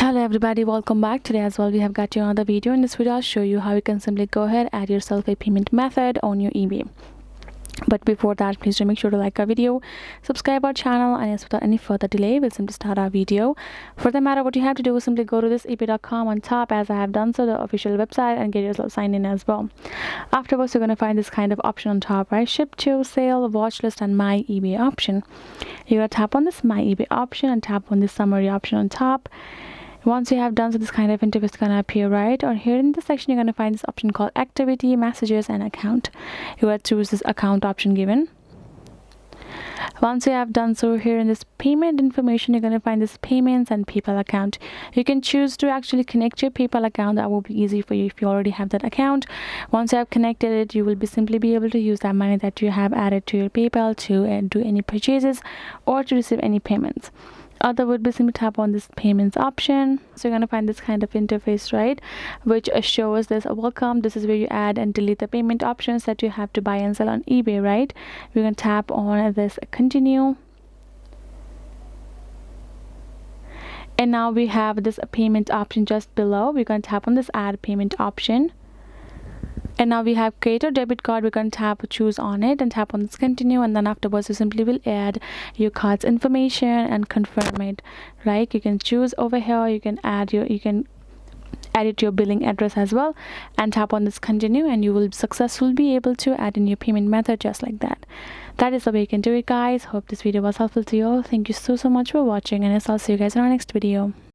Hello everybody, welcome back. Today as well we have got you another video. In this video I'll show you how you can simply go ahead, add yourself a payment method on your eBay. But before that, please do make sure to like our video, subscribe our channel, and yes, without any further delay we'll simply start our video. For the matter, what you have to do is simply go to this ebay.com on top, as I have done so, the official website, and get yourself signed in as well. Afterwards, you're going to find this kind of option on top, right? Ship to, sale, watch list, and my eBay option. You're going to tap on this my eBay option and tap on this summary option on top. Once you have done so, this kind of interface is going to appear, right? Or here in this section, you're going to find this option called activity, messages, and account. You're going to choose this account option given. Once you have done so, here in this payment information, you're going to find this payments and PayPal account. You can choose to actually connect your PayPal account. That will be easy for you if you already have that account. Once you have connected it, you will simply be able to use that money that you have added to your PayPal to do any purchases or to receive any payments. Other would be simply tap on this payments option. So you're going to find this kind of interface, right, which shows this welcome. This is where you add and delete the payment options that you have to buy and sell on eBay, right? We're going to tap on this continue, and now we have this payment option just below. We're going to tap on this add payment option. And now we have create a debit card. We're going to choose on it and tap on this continue, and then afterwards you simply will add your card's information and confirm it, right? You can choose over here, you can add your billing address as well, and tap on this continue, and you will successfully be able to add in your payment method just like that. That is the way you can do it, guys. Hope this video was helpful to you all. Thank you so much for watching, and I'll see you guys in our next video.